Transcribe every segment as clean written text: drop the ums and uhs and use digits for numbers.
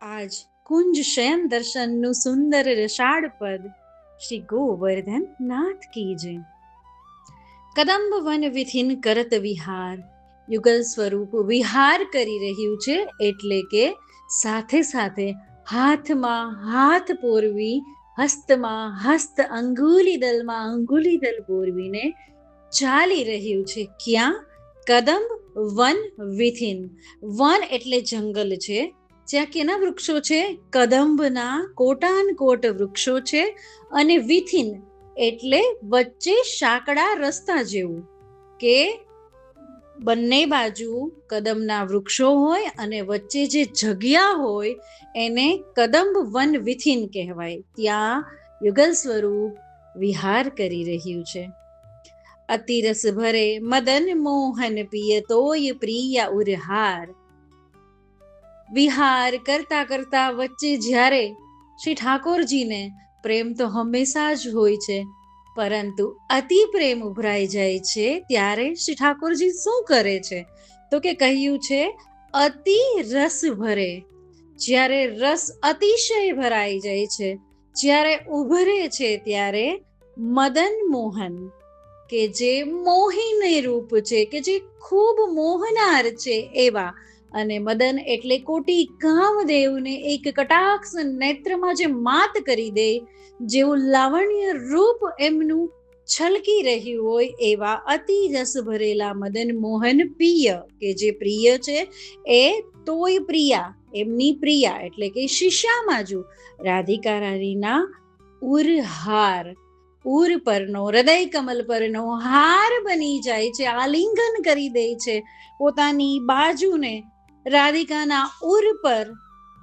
આજ કુંજ શયન દર્શનનું સુંદર રસાળ પદ શ્રી ગોવર્ધન નાથ કી જય. કદંબ વન વિધિન કરત વિહાર, યુગલ સ્વરૂપ વિહાર કરી રહ્યું છે, એટલે કે સાથે સાથે હાથમાં હાથ પોરવી, હસ્તમાં હસ્ત, અંગુલી દલમાં અંગુલી દલ પોરવીને ચાલી રહ્યું છે. ક્યાં? કદંબ વન વિધિન. વન એટલે જંગલ છે, જ્યાં કેના વૃક્ષો છે? કદંબના કોટાન કોટ વૃક્ષો છે. અને વિથિન એટલે વચ્ચે સાંકડા રસ્તા જેવું, કે બંને બાજુ કદમના વૃક્ષો હોય અને વચ્ચે જે જગ્યા હોય એને કદંબ વન વિથિન કહેવાય. ત્યાં યુગલ સ્વરૂપ વિહાર કરી રહ્યું છે. અતિરસ ભરે મદન મોહન પિય તોય પ્રિયા ઉરહાર. વિહાર કરતા કરતા વચ્ચે જ્યારે શ્રી ઠાકોરજીને પ્રેમ તો હંમેશા જ હોય છે, પરંતુ અતિ પ્રેમ ઉભરાઈ જાય છે ત્યારે શ્રી ઠાકોરજી શું કરે છે? તો કે કહ્યું છે અતિ રસ ભરે. જ્યારે રસ અતિશય ભરાઈ જાય છે, જ્યારે ઉભરે છે, ત્યારે મદન મોહન, કે જે મોહિની રૂપ છે, કે જે ખૂબ મોહનાર છે એવા. અને મદન એટલે કોટી કામદેવને એક કટાક્ષ નેત્રમાં જે માત કરી દે, જેવું લાવણ્ય રૂપ એમનું છલકી રહ્યું હોય એવા અતિ રસ ભરેલા મદન મોહન પિય, કે જે પ્રિય છે એ તોય પ્રિયા, એમની પ્રિયા એટલે કે શિષ્યામાજુ રાધિકા રાણીના ઉરહાર, ઉર પરનો, હૃદય કમલ પરનો હાર બની જાય છે, આલિંગન કરી દે છે, પોતાની બાજુને રાધિકાના ઉર પર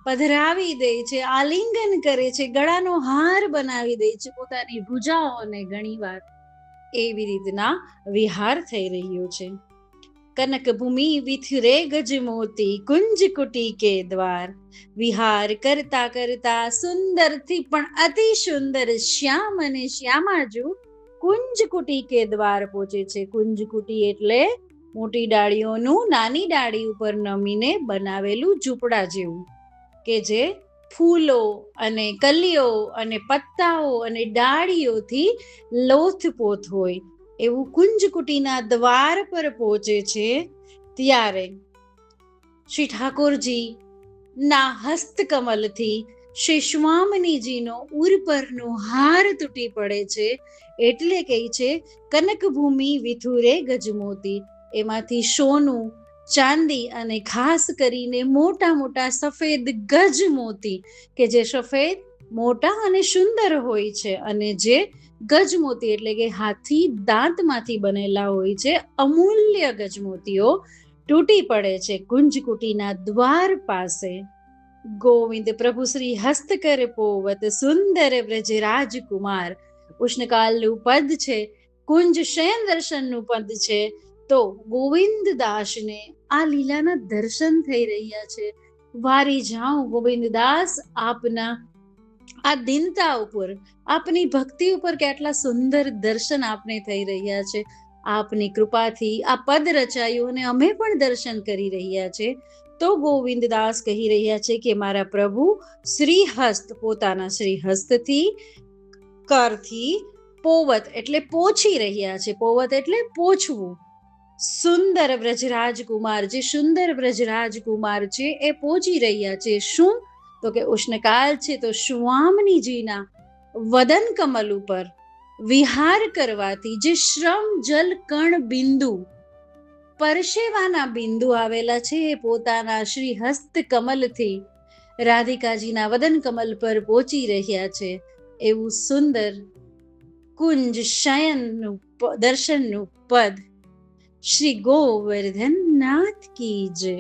પધરાવી દે છે, આલિંગન કરે છે, ગળાનો હાર બનાવી દે છે, પોતાની ભુજાઓને ઘણીવાર. એવી રીતના વિહાર થઈ રહ્યો છે. કનક ભૂમિ વિથરે ગજ મોતી, કુંજ કુટી કે દ્વાર. વિહાર કરતા કરતા સુંદરથી પણ અતિ સુંદર શ્યામ અને શ્યામાજુ કુંજ કુટી કે દ્વાર પહોંચે છે. કુંજ કુટી એટલે મોટી ડાળીઓનું નાની ડાળી ઉપર નમીને બનાવેલું ઝૂંપડા જેવું, કે જે ફૂલો અને કલીઓ અને પત્તાઓ અને ડાળીઓથી લોથપોથ હોય એવું કુંજકુટીના દ્વાર પર પહોંચે છે. ત્યારે શ્રી ઠાકોરજી ના હસ્તકમલથી શ્રી સ્વામિનીજીનો ઉર પરનો હાર તૂટી પડે છે, એટલે કહે છે કનકભૂમિ વિથુરે ગજમોતી. એમાંથી સોનું, ચાંદી અને ખાસ કરીને મોટા મોટા સફેદ ગજ મોતી, કે જે સફેદ મોટા અને સુંદર હોય છે, અને જે ગજમોતી એટલે કે હાથી દાંતમાંથી બનેલા હોય છે, અમૂલ્ય ગજમોતીઓ તૂટી પડે છે કુંજકુટીના દ્વાર પાસે. ગોવિંદ પ્રભુ શ્રી હસ્તકર પોવત, સુંદર વ્રજ રાજકુમાર. ઉષ્ણકાલનું પદ છે, કુંજ શયન દર્શનનું પદ છે. તો ગોવિંદ દાસને આ લીલાના દર્શન થઈ રહ્યા છે. વારી જાઉં ગોવિંદ દાસ આપના આ દિનતા ઉપર, આપની ભક્તિ ઉપર કેટલા સુંદર દર્શન આપને થઈ રહ્યા છે. આપની કૃપાથી આ પદ રચાયું અને અમે પણ દર્શન કરી રહ્યા છે. તો ગોવિંદદાસ કહી રહ્યા છે કે મારા પ્રભુ શ્રીહસ્ત, પોતાના શ્રીહસ્તથી, કરથી પોવત એટલે પોછી રહ્યા છે. પોવત એટલે પોછવું. સુંદર વ્રજરાજકુમાર, જે સુંદર વ્રજરાજકુમાર છે એ પહોંચી રહ્યા છે. શું? તો કે ઉષ્ણકાલ છે, તો સ્વામિનીજીના વદન કમલ ઉપર વિહાર કરવાથી જે શ્રમ જલ કણ બિંદુ, પરસેવાના બિંદુ આવેલા છે, એ પોતાના શ્રી હસ્ત કમલથી રાધિકાજીના વદન કમલ પર પહોંચી રહ્યા છે. એવું સુંદર કુંજ શયનનું દર્શનનું પદ શ્રી ગોવર્ધન નાથ કી જય.